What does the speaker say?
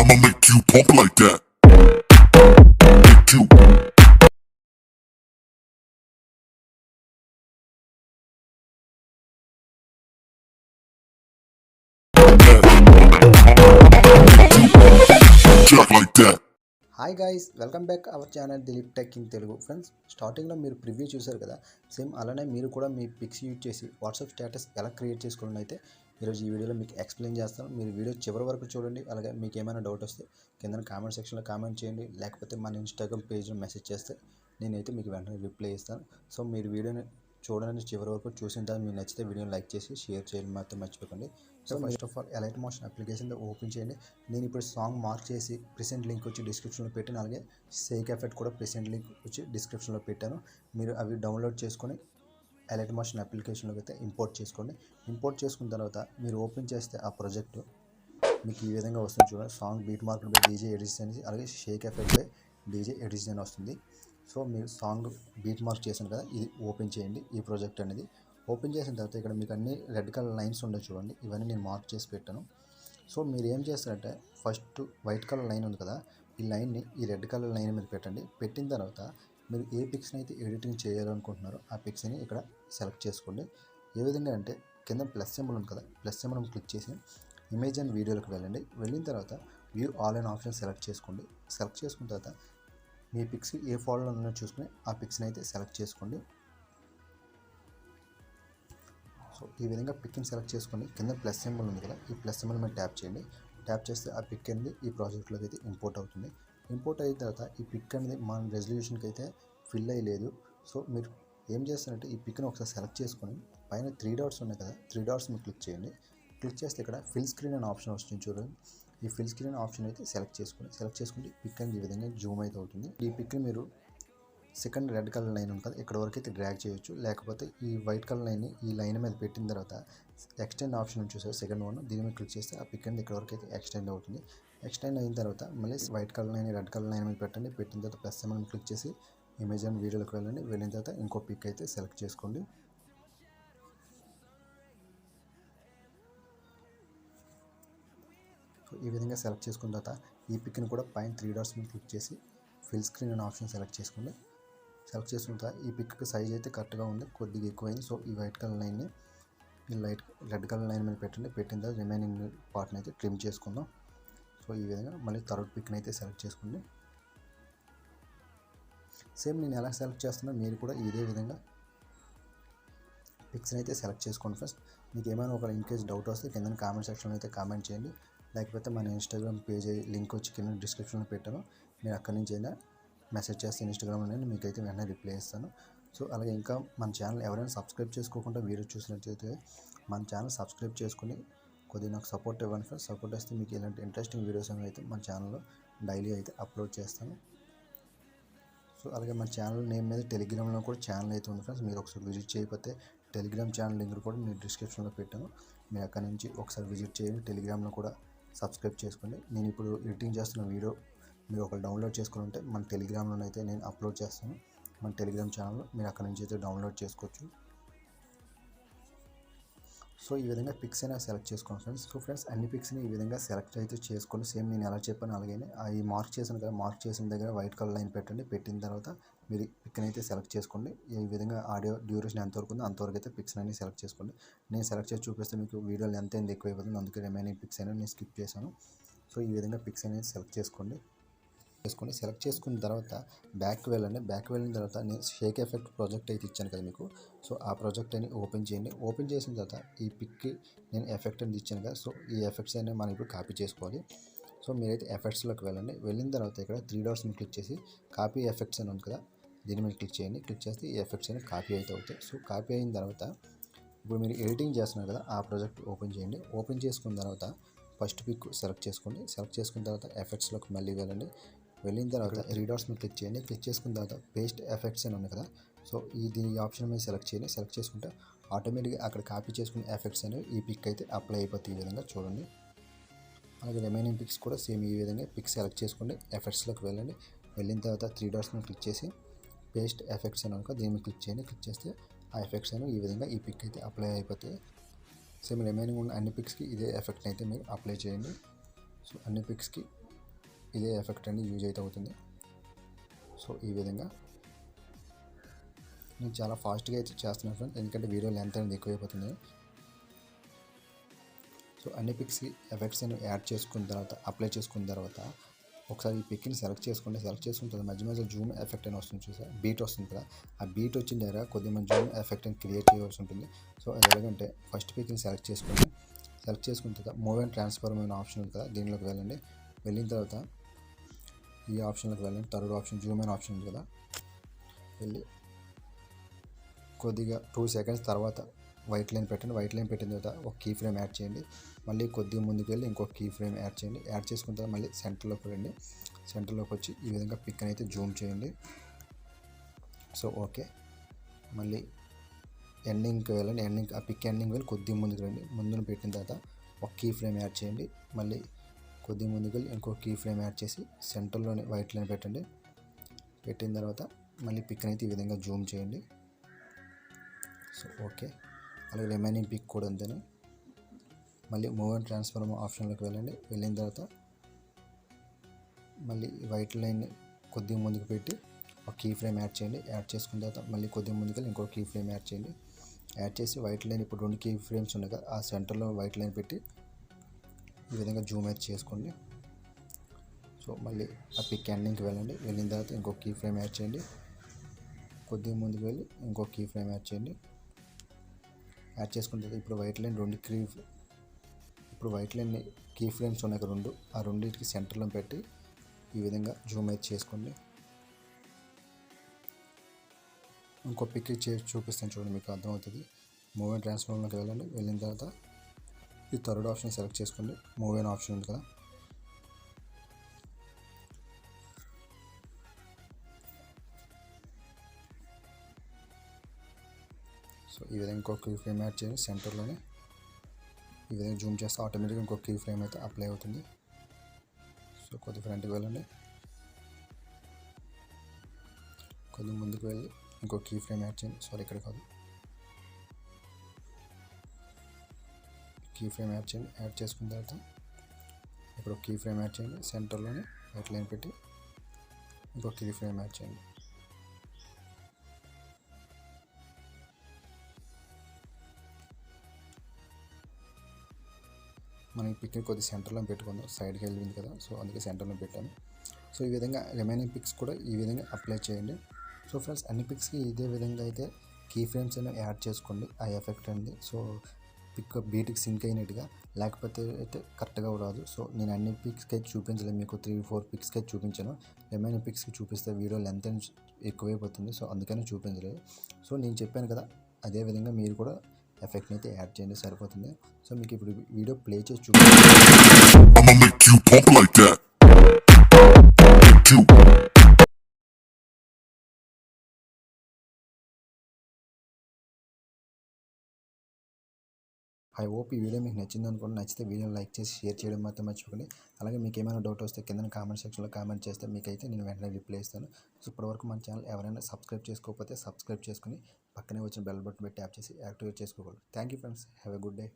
I'ma make you pump like that. Make you. Jack like that. Hi guys, welcome back our channel Dilip tech in Telugu. Friends, స్టార్టింగ్లో మీరు preview చూశారు కదా, same అలానే మీరు కూడా మీ pics use చేసి వాట్సాప్ స్టేటస్ ఎలా క్రియేట్ చేసుకోవాలని అయితే ఈరోజు ఈ వీడియోలో మీకు ఎక్స్ప్లెయిన్ చేస్తాను. మీరు వీడియో చివరి వరకు చూడండి. అలాగే మీకు ఏమైనా డౌట్ వస్తే కింద కామెంట్ సెక్షన్లో కామెంట్ చేయండి, లేకపోతే మన ఇన్స్టాగ్రామ్ పేజ్లో మెసేజ్ చేస్తే నేనైతే మీకు వెంటనే రిప్లై ఇస్తాను. సో మీరు వీడియోని చూడండి, చివరి వరకు చూసిన తర్వాత మీకు నచ్చితే వీడియోని లైక్ చేసి షేర్ చేయడం మాత్రం మర్చిపోకండి. So first of all Alighmotion application open చేయండి. నేను ఇప్పుడు సాంగ్ మార్క్ చేసి ప్రెసెంట్ లింక్ వచ్చి డిస్క్రిప్షన్లో పెట్టాను. అలాగే SğÇోధᴇ కూడా ప్రెసెంట్ లింక్ వచ్చి డిస్క్రిప్షన్లో పెట్టాను. మీరు అవి డౌన్లోడ్ చేసుకొని Alighmotion అప్లికేషన్లోకి అయితే ఇంపోర్ట్ చేసుకోండి. ఇంపోర్ట్ చేసుకున్న తర్వాత మీరు ఓపెన్ చేస్తే ఆ ప్రాజెక్ట్ మీకు ఈ విధంగా వస్తుంది. చూడండి, song beat mark by DJ edition అని, అలాగే SğÇోధᴇ బై డీజే ఎడిషన్ అని వస్తుంది. సో మీరు సాంగ్ బీట్ మార్క్ చేశాను కదా, ఇది ఓపెన్ చేయండి. ఈ ప్రాజెక్ట్ అనేది ఓపెన్ చేసిన తర్వాత ఇక్కడ మీకు అన్ని రెడ్ కలర్ లైన్స్ ఉండవు చూడండి, ఇవన్నీ నేను మార్క్ చేసి పెట్టాను. సో మీరు ఏం చేస్తారంటే ఫస్ట్ వైట్ కలర్ లైన్ ఉంది కదా, ఈ లైన్ని ఈ రెడ్ కలర్ లైన్ మీద పెట్టండి. పెట్టిన తర్వాత మీరు ఏ పిక్స్ని అయితే ఎడిటింగ్ చేయాలనుకుంటున్నారో ఆ పిక్స్ని ఇక్కడ సెలెక్ట్ చేసుకోండి. ఏ విధంగా అంటే కింద ప్లస్ సింబల్ ఉంది కదా, ప్లస్ సింబల్ క్లిక్ చేసి ఇమేజ్ అండ్ వీడియోలోకి వెళ్ళండి. వెళ్ళిన తర్వాత view all and option select చేసుకోండి. సెలెక్ట్ చేసుకున్న తర్వాత మీ పిక్స్ ఏ ఫోల్డర్లో ఉన్నాయో చూసుకుని ఆ పిక్స్ని అయితే సెలెక్ట్ చేసుకోండి. సో ఈ విధంగా పిక్ని సెలెక్ట్ చేసుకొని కింద ప్లస్ సింబల్ ఉంది కదా, ఈ ప్లస్ సింబల్ మీద ట్యాప్ చేయండి. ట్యాప్ చేస్తే ఆ పిక్ అనేది ఈ ప్రాజెక్ట్లోకి అయితే ఇంపోర్ట్ అవుతుంది. ఇంపోర్ట్ అయిన తర్వాత ఈ పిక్ అనేది మన రెజల్యూషన్కి అయితే ఫిల్ అయ్యలేదు. సో మీరు ఏం చేస్తారంటే ఈ పిక్ని ఒకసారి సెలెక్ట్ చేసుకొని పైన 3 డాట్స్ ఉన్నాయి కదా, 3 డాట్స్ మీద క్లిక్ చేయండి. క్లిక్ చేస్తే ఇక్కడ ఫిల్ స్క్రీన్ అనే ఆప్షన్ వస్తుంది చూడండి. ఈ ఫిల్ స్క్రీన్ ఆప్షన్ అయితే సెలెక్ట్ చేసుకుంటే పిక్ అనేది ఈ విధంగా జూమ్ అయితే అవుతుంది. ఈ పిక్ని మీరు సెకండ్ రెడ్ కలర్ లైన్ ఉంది కదా, ఇక్కడ వరకు అయితే డ్రాగ్ చేయొచ్చు. లేకపోతే ఈ వైట్ కలర్ లైన్ని ఈ లైన్ మీద పెట్టిన తర్వాత ఎక్స్టెండ్ ఆప్షన్ చూసారు, సెకండ్ వన్, దీని మీద క్లిక్ చేస్తే ఆ పిక్ అనేది ఇక్కడ వరకు అయితే ఎక్స్టెండ్ అవుతుంది. ఎక్స్టెండ్ అయిన తర్వాత మళ్ళీ white colour line red colour line మీద పెట్టండి. పెట్టిన తర్వాత ప్లస్ సింబల్ క్లిక్ చేసి ఇమేజ్ అండ్ వీడియోలోకి వెళ్ళండి. వెళ్ళిన తర్వాత ఇంకో పిక్ అయితే సెలెక్ట్ చేసుకోండి. ఈ విధంగా సెలెక్ట్ చేసుకున్న తర్వాత ఈ పిక్ని కూడా పైన 3 డాట్స్ మీద క్లిక్ చేసి ఫిల్ స్క్రీన్ అనే ఆప్షన్ సెలెక్ట్ చేసుకోండి. సెలెక్ట్ చేసుకున్న తర్వాత ఈ పిక్కి సైజ్ అయితే కరెక్ట్గా ఉంది, కొద్దిగా ఎక్కువైంది. సో ఈ వైట్ కలర్ లైన్ని ఈ రెడ్ కలర్ లైన్ మీద పెట్టండి. పెట్టిన తర్వాత రిమైనింగ్ పార్ట్ని అయితే ట్రిమ్ చేసుకుందాం. సో ఈ విధంగా మళ్ళీ థర్డ్ పిక్ని అయితే సెలెక్ట్ చేసుకోండి. సేమ్ నేను ఎలా సెలెక్ట్ చేస్తున్నా మీరు కూడా ఇదే విధంగా పిక్స్ని అయితే సెలెక్ట్ చేసుకోండి. ఫస్ట్ మీకు ఏమైనా ఒక ఇన్కేస్ డౌట్ వస్తే కింద కామెంట్ సెక్షన్లో అయితే కామెంట్ చేయండి, లేకపోతే మన ఇన్స్టాగ్రామ్ పేజ్ లింక్ వచ్చి కింద డిస్క్రిప్షన్లో పెట్టాను, మీరు అక్కడి నుంచి అయినా మెసేజ్ చేస్తే ఇన్స్టాగ్రామ్లో మీకైతే వెంటనే రిప్లై ఇస్తాను. సో అలాగే ఇంకా మన ఛానల్ ఎవరైనా సబ్స్క్రైబ్ చేసుకోకుండా వీడియో చూసినట్లయితే మన ఛానల్ సబ్స్క్రైబ్ చేసుకుని కొద్దిగా నాకు సపోర్ట్ ఇవ్వండి ఫ్రెండ్స్. సపోర్ట్ వస్తే మీకు ఇలాంటి ఇంట్రెస్టింగ్ వీడియోస్ అనేవి అయితే మన ఛానల్లో డైలీ అయితే అప్లోడ్ చేస్తాను. సో అలాగే మన ఛానల్ నేమ్ మీద టెలిగ్రామ్లో కూడా ఛానల్ అయితే ఉంది ఫ్రెండ్స్. మీరు ఒకసారి విజిట్ చేయకపోతే టెలిగ్రామ్ ఛానల్ లింక్ కూడా నేను డిస్క్రిప్షన్లో పెట్టాను, మీరు అక్కడ నుంచి ఒకసారి విజిట్ చేయండి. టెలిగ్రామ్లో కూడా సబ్స్క్రైబ్ చేసుకోండి. నేను ఇప్పుడు ఎడిటింగ్ చేస్తున్న వీడియో మీరు ఒకరు డౌన్లోడ్ చేసుకుంటే మన టెలిగ్రామ్లో అయితే నేను అప్లోడ్ చేస్తాను. మన టెలిగ్రామ్ ఛానల్లో మీరు అక్కడ నుంచి అయితే డౌన్లోడ్ చేసుకోవచ్చు. సో ఈ విధంగా పిక్స్ అయినా సెలెక్ట్ చేసుకోండి ఫ్రెండ్స్. సో ఫ్రెండ్స్, అన్ని పిక్స్ని ఈ విధంగా సెలెక్ట్ అయితే చేసుకోండి. సేమ్ నేను ఎలా చెప్పాను అలాగే ఈ మార్క్ చేసిన కదా, మార్క్ చేసిన దగ్గర వైట్ కలర్ లైన్ పెట్టండి. పెట్టిన తర్వాత మీరు పిక్ని అయితే సెలెక్ట్ చేసుకోండి. ఈ విధంగా ఆడియో డ్యూరేషన్ ఎంతవరకు ఉందో అంతవరకు అయితే పిక్స్ అన్ని సెలెక్ట్ చేసుకోండి. నేను సెలెక్ట్ చేసి చూపిస్తే మీకు వీడియోలు ఎంత ఎక్కువ అయిపోతుంది, అందుకే రిమైనింగ్ పిక్స్ అయినా నేను స్కిప్ చేశాను. సో ఈ విధంగా పిక్స్ అనేది సెలెక్ట్ చేసుకోండి. సెలెక్ట్ చేసుకున్న తర్వాత బ్యాక్ వెళ్ళండి. బ్యాక్ వెళ్ళిన తర్వాత నేను SğÇోధᴇ ప్రాజెక్ట్ అయితే ఇచ్చాను కదా మీకు, సో ఆ ప్రాజెక్ట్ అని ఓపెన్ చేయండి. ఓపెన్ చేసిన తర్వాత ఈ పిక్కి నేను ఎఫెక్ట్ అనేది ఇచ్చాను కదా, సో ఈ ఎఫెక్ట్స్ అనేవి మనం ఇప్పుడు కాపీ చేసుకోవాలి. సో మీరైతే ఎఫెక్ట్స్లోకి వెళ్ళండి. వెళ్ళిన తర్వాత ఇక్కడ 3 డాట్స్ మీద క్లిక్ చేసి కాపీ ఎఫెక్ట్స్ అని ఉంది కదా, దీని మీద క్లిక్ చేయండి. క్లిక్ చేస్తే ఈ ఎఫెక్ట్స్ అనేవి కాపీ అయితే అవుతాయి. సో కాపీ అయిన తర్వాత ఇప్పుడు మీరు ఎడిటింగ్ చేస్తున్నారు కదా, ఆ ప్రాజెక్ట్ ఓపెన్ చేయండి. ఓపెన్ చేసుకున్న తర్వాత ఫస్ట్ పిక్ సెలెక్ట్ చేసుకోండి. సెలెక్ట్ చేసుకున్న తర్వాత ఎఫెక్ట్స్లోకి మళ్ళీ వెళ్ళండి. వెళ్ళిన తర్వాత 3 డాట్స్ మీద క్లిక్ చేయండి. క్లిక్ చేసుకున్న తర్వాత పేస్ట్ ఎఫెక్ట్స్ అని ఉంది కదా, సో ఈ ఆప్షన్ మీద సెలెక్ట్ చేయండి. సెలెక్ట్ చేసుకుంటే ఆటోమేటిక్గా అక్కడ కాపీ చేసుకున్న ఎఫెక్ట్స్ అనేవి ఈ పిక్ అయితే అప్లై అయిపోతాయి. ఈ విధంగా చూడండి. అలాగే రిమైనింగ్ పిక్స్ కూడా సేమ్ ఈ విధంగా పిక్ సెలెక్ట్ చేసుకోండి. ఎఫెక్ట్స్లోకి వెళ్ళండి. వెళ్ళిన తర్వాత 3 డాట్స్ మీద క్లిక్ చేసి పేస్ట్ ఎఫెక్ట్స్ అని ఉంది, దీని మీద క్లిక్ చేయండి. క్లిక్ చేస్తే ఆ ఎఫెక్ట్స్ అనేవి ఈ విధంగా ఈ పిక్ అయితే అప్లై అయిపోతాయి. సేమ్ రిమైనింగ్ ఉన్న అన్ని పిక్స్కి ఇదే ఎఫెక్ట్ని అయితే మీరు అప్లై చేయండి. సో అన్ని పిక్స్కి ఇదే ఎఫెక్ట్ అనేది యూజ్ అయితే అవుతుంది. సో ఈ విధంగా నేను చాలా ఫాస్ట్గా అయితే చేస్తున్నాను ఫ్రెండ్స్, ఎందుకంటే వీడియో లెంత్ అనేది ఎక్కువైపోతుంది. సో అన్ని పిక్స్కి ఎఫెక్ట్స్ అనేవి యాడ్ చేసుకున్న తర్వాత అప్లై చేసుకున్న తర్వాత ఒకసారి ఈ పిక్ని సెలెక్ట్ చేసుకున్న తర్వాత మధ్య మధ్య జూమ్ ఎఫెక్ట్ అని వస్తుంది చూసారా, బీట్ వస్తుంది కదా, ఆ బీట్ వచ్చిన దగ్గర కొద్దిగా మన జూమ్ ఎఫెక్ట్ అని క్రియేట్ చేయవలసి ఉంటుంది. సో అది ఎలాగంటే ఫస్ట్ పిక్ని సెలెక్ట్ చేసుకున్న తర్వాత మూవ్ అండ్ ట్రాన్స్ఫార్మ్ అనే ఆప్షన్ ఉంది కదా, దీనిలోకి వెళ్ళండి. వెళ్ళిన తర్వాత ఈ ఆప్షన్లోకి వెళ్ళండి. థర్డ్ ఆప్షన్ జూమ్ అనే ఆప్షన్ ఉంది కదా, వెళ్ళి కొద్దిగా 2 seconds తర్వాత వైట్ లైన్ పెట్టండి. వైట్ లైన్ పెట్టిన తర్వాత ఒక కీ ఫ్రేమ్ యాడ్ చేయండి. మళ్ళీ కొద్దిగా ముందుకు వెళ్ళి ఇంకొక కీ ఫ్రేమ్ యాడ్ చేయండి. యాడ్ చేసుకున్న తర్వాత మళ్ళీ సెంటర్లోకి రండి. సెంటర్లోకి వచ్చి ఈ విధంగా పిక్ అయితే జూమ్ చేయండి. సో ఓకే, మళ్ళీ ఎండింగ్కి వెళ్ళండి. ఆ పిక్ ఎండింగ్ వెళ్ళి కొద్దిగా ముందుకు రండి. ముందును పెట్టిన తర్వాత ఒక కీ ఫ్రేమ్ యాడ్ చేయండి. మళ్ళీ కొద్దిగా ముందుకు వెళ్ళి ఇంకొక కీ ఫ్రేమ్ యాడ్ చేసి సెంటర్లోనే వైట్ లైన్ పెట్టండి. పెట్టిన తర్వాత మళ్ళీ పిక్ అయితే ఈ విధంగా జూమ్ చేయండి. సో ఓకే, అలాగే రిమైనింగ్ పిక్ కూడా అంతేనే. మళ్ళీ మూవ్ అండ్ ట్రాన్స్ఫార్మ్ ఆప్షన్లోకి వెళ్ళండి. వెళ్ళిన తర్వాత మళ్ళీ వైట్ లైన్ కొద్దిగా ముందుకు పెట్టి ఒక కీ ఫ్రేమ్ యాడ్ చేయండి. యాడ్ చేసుకున్న తర్వాత మళ్ళీ కొద్దిగా ముందుకు వెళ్ళి ఇంకో కీ ఫ్రేమ్ యాడ్ చేయండి. యాడ్ చేసి వైట్ లైన్ ఇప్పుడు 2 కీ ఫ్రేమ్స్ ఉన్నాయి కదా, ఆ సెంటర్లో వైట్ లైన్ పెట్టి ఈ విధంగా జూమ్ అయితే చేసుకోండి. సో మళ్ళీ ఆ పిక్ ఎండింగ్కి వెళ్ళండి. వెళ్ళిన తర్వాత ఇంకో కీ ఫ్రేమ్ యాడ్ చేయండి. కొద్దిగా ముందుకు వెళ్ళి ఇంకో కీ ఫ్రేమ్ యాడ్ చేయండి. యాడ్ చేసుకున్న తర్వాత ఇప్పుడు వైట్ లైన్ కీ ఫ్రేమ్స్ ఉన్నాయి కదా 2, ఆ రెండింటికి సెంటర్లో పెట్టి ఈ విధంగా జూమ్ అయితే చేసుకోండి. ఇంకో పిక్ చూపిస్తాను చూడండి, మీకు అర్థమవుతుంది. మూవ్ అండ్ ట్రాన్స్ఫార్మ్లోకి వెళ్ళండి. వెళ్ళిన తర్వాత ఈ థర్డ్ ఆప్షన్ సెలెక్ట్ చేసుకోండి. మూవ్ అనే ఆప్షన్ ఉంది కదా, సో ఈ విధంగా ఇంకో కీ ఫ్రేమ్ యాడ్ చేయండి. సెంటర్లోనే ఈ విధంగా జూమ్ చేస్తే ఆటోమేటిక్గా ఇంకో కీ ఫ్రేమ్ అయితే అప్లై అవుతుంది. సో కొద్దిగా ఫ్రంట్కి వెళ్ళండి. కొద్దిగా ముందుకు వెళ్ళి ఇంకో కీ ఫ్రేమ్ యాడ్ చేయండి. సారీ, ఇక్కడ కాదు, కీ ఫ్రేమ్ యాడ్ చేయండి. యాడ్ చేసుకున్న తర్వాత ఇప్పుడు కీ ఫ్రేమ్ యాడ్ చేయండి. సెంటర్లోనే వైట్ లైన్ పెట్టి ఇంకో కీ ఫ్రేమ్ యాడ్ చేయండి. మనం ఈ పిక్ కొద్ది సెంటర్లో పెట్టుకుందాం, సైడ్కి వెళ్ళింది కదా, సో అందుకే సెంటర్లో పెట్టాను. సో ఈ విధంగా రిమైనింగ్ పిక్స్ కూడా ఈ విధంగా అప్లై చేయండి. సో ఫ్రెండ్స్, అన్ని పిక్స్కి ఇదే విధంగా అయితే కీ ఫ్రేమ్స్ అనేవి యాడ్ చేసుకోండి, ఆ ఎఫెక్ట్ అనేది. సో పిక్ బీట్కి సింక్ అయినట్టుగా, లేకపోతే అయితే కరెక్ట్గా రాదు. సో నేను అన్ని పిక్స్కి అయితే చూపించలేదు, మీకు 3-4 పిక్స్కి అయితే చూపించాను. రిమైనింగ్ పిక్స్కి చూపిస్తే వీడియో లెంత్ ఎక్కువైపోతుంది, సో అందుకని చూపించలేదు. సో నేను చెప్పాను కదా, అదే విధంగా మీరు కూడా ఎఫెక్ట్ని అయితే యాడ్ చేయండి, సరిపోతుంది. సో మీకు ఇప్పుడు వీడియో ప్లే చేసి చూపిస్తాను. I'ma make you pump like that. You. I hope ఈ వీడియో మీకు నచ్చింది అనుకోండి. నచ్చితే వీడియోని లైక్ చేసి షేర్ చేయడం మాత్రం మర్చిపోకండి. అలాగే మీకు ఏమైనా డౌట్ వస్తే కింద కామెంట్ సెక్షన్లో కామెంట్ చేస్తే మీకైతే నేను వెంటనే రిప్లై ఇస్తాను. సో ఇప్పటివరకు మన ఛానల్ ఎవరైనా సబ్స్క్రైబ్ చేసుకోకపోతే సబ్స్క్రైబ్ చేసుకుని పక్కనే వచ్చిన బెల్ బటన్ పెట్టి ట్యాప్ చేసి యాక్టివేట్ చేసుకోగలరు. Thank you friends, have a good day.